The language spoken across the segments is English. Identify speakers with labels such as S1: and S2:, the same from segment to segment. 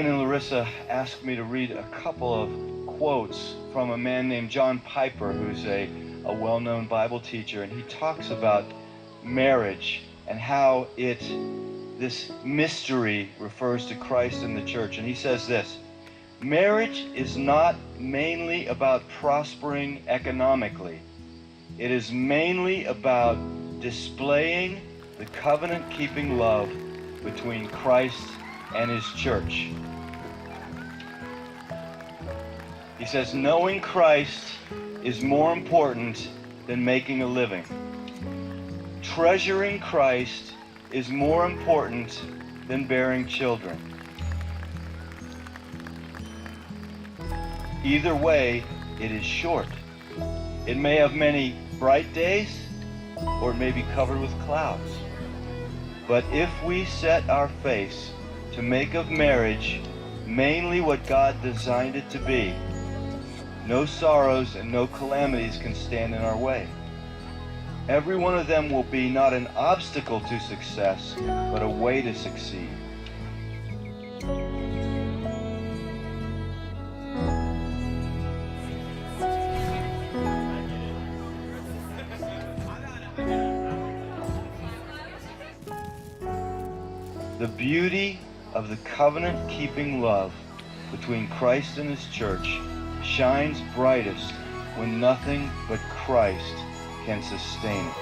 S1: Ian and Larissa asked me to read a couple of quotes from a man named John Piper, who's a well-known Bible teacher, and he talks about marriage and how this mystery refers to Christ and the church. And he says this: marriage is not mainly about prospering economically. It is mainly about displaying the covenant-keeping love between Christ and his church. He says, knowing Christ is more important than making a living. Treasuring Christ is more important than bearing children. Either way, it is short. It may have many bright days, or it may be covered with clouds. But if we set our face to make of marriage mainly what God designed it to be, no sorrows and no calamities can stand in our way. Every one of them will be not an obstacle to success, but a way to succeed. The beauty of the covenant-keeping love between Christ and his church shines brightest when nothing but Christ can sustain it.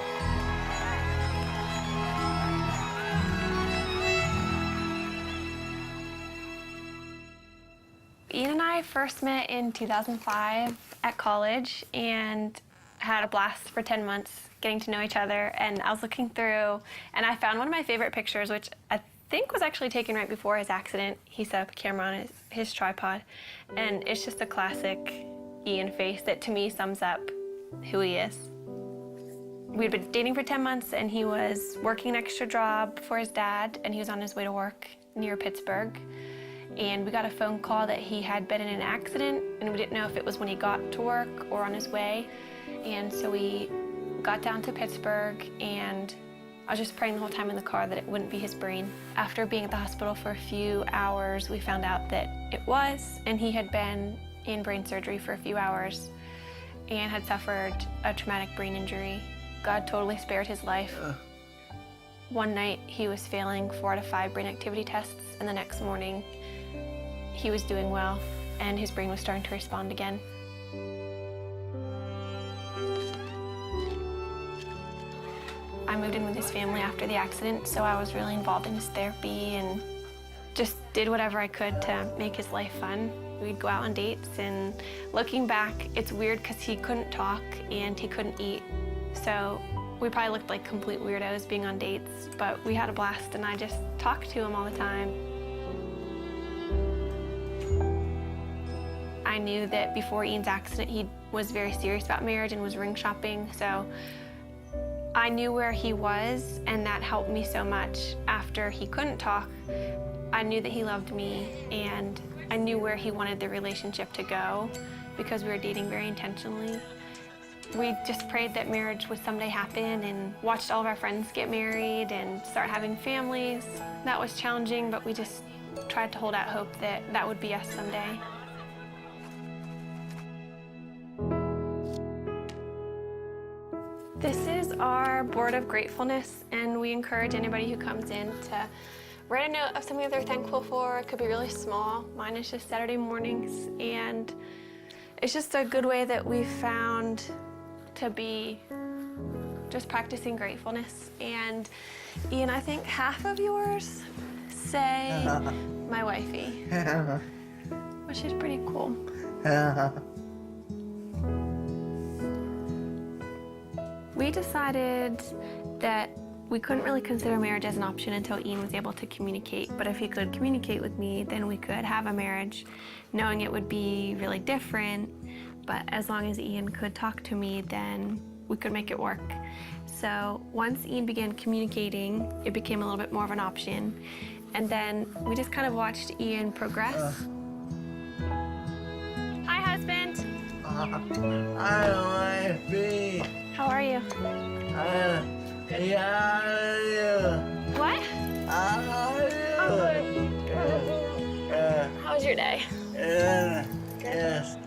S2: Ian and I first met in 2005 at college and had a blast for 10 months getting to know each other. And I was looking through and I found one of my favorite pictures, which I think was actually taken right before his accident. He set up a camera on his tripod, and it's just a classic Ian face that to me sums up who he is. We'd been dating for 10 months and he was working an extra job for his dad, and he was on his way to work near Pittsburgh. And we got a phone call that he had been in an accident, and we didn't know if it was when he got to work or on his way. And so we got down to Pittsburgh, and I was just praying the whole time in the car that it wouldn't be his brain. After being at the hospital for a few hours, we found out that it was, and he had been in brain surgery for a few hours and had suffered a traumatic brain injury. God totally spared his life. One night he was failing 4 out of 5 brain activity tests, and the next morning he was doing well and his brain was starting to respond again. I moved in with his family after the accident, so I was really involved in his therapy and just did whatever I could to make his life fun. We'd go out on dates, and looking back, it's weird because he couldn't talk and he couldn't eat. So we probably looked like complete weirdos being on dates, but we had a blast, and I just talked to him all the time. I knew that before Ian's accident, he was very serious about marriage and was ring shopping, so I knew where he was, and that helped me so much. After he couldn't talk, I knew that he loved me, and I knew where he wanted the relationship to go because we were dating very intentionally. We just prayed that marriage would someday happen and watched all of our friends get married and start having families. That was challenging, but we just tried to hold out hope that that would be us someday. This is our board of gratefulness, and we encourage anybody who comes in to write a note of something that they're thankful for. It could be really small. Mine is just Saturday mornings, and it's just a good way that we've found to be just practicing gratefulness. And Ian, I think half of yours say my wifey, which is pretty cool. We decided that we couldn't really consider marriage as an option until Ian was able to communicate. But if he could communicate with me, then we could have a marriage, knowing it would be really different. But as long as Ian could talk to me, then we could make it work. So once Ian began communicating, it became a little bit more of an option. And then we just kind of watched Ian progress. Hi, husband.
S3: Hi, wifey.
S2: How are you?
S3: Yeah.
S2: What?
S3: How are you?
S2: I'm good. was your day?
S3: Yes.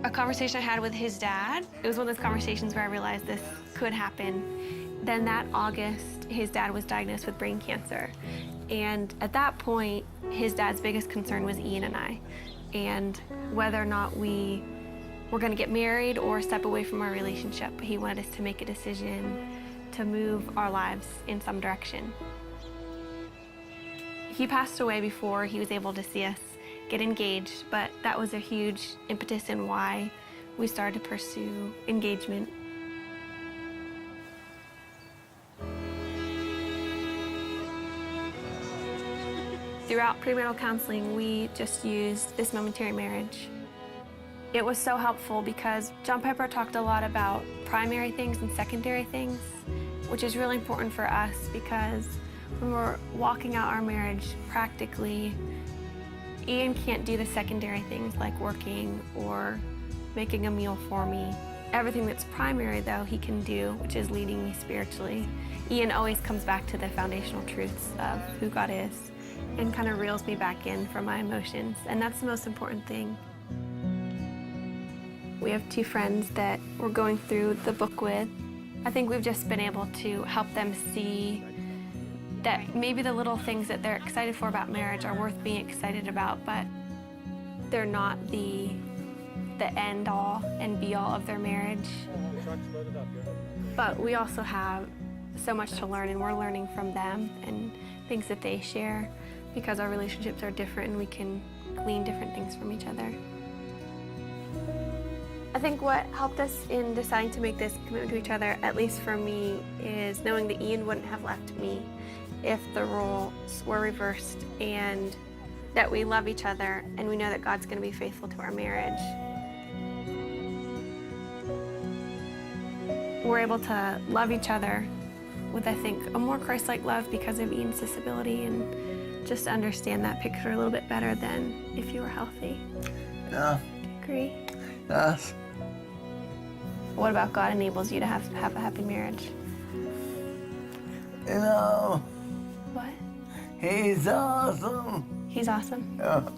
S2: A conversation I had with his dad, it was one of those conversations where I realized this could happen. Then that August, his dad was diagnosed with brain cancer. And at that point, his dad's biggest concern was Ian and I, and whether or not we were gonna get married or step away from our relationship. He wanted us to make a decision to move our lives in some direction. He passed away before he was able to see us get engaged, but that was a huge impetus in why we started to pursue engagement. Throughout premarital counseling, we just used this momentary marriage. It was so helpful because John Piper talked a lot about primary things and secondary things, which is really important for us because when we're walking out our marriage practically, Ian can't do the secondary things like working or making a meal for me. Everything that's primary, though, he can do, which is leading me spiritually. Ian always comes back to the foundational truths of who God is and kind of reels me back in from my emotions, and that's the most important thing. We have two friends that we're going through the book with. I think we've just been able to help them see that maybe the little things that they're excited for about marriage are worth being excited about, but they're not the end all and be all of their marriage. But we also have so much to learn, and we're learning from them and things that they share because our relationships are different and we can glean different things from each other. I think what helped us in deciding to make this commitment to each other, at least for me, is knowing that Ian wouldn't have left me if the roles were reversed, and that we love each other and we know that God's going to be faithful to our marriage. We're able to love each other with, I think, a more Christ-like love because of Ian's disability, and just understand that picture a little bit better than if you were healthy.
S3: Yeah.
S2: Do you agree?
S3: Yes.
S2: What about God enables you to have a happy marriage?
S3: You know,
S2: What?
S3: he's awesome.
S2: He's awesome.
S3: Yeah.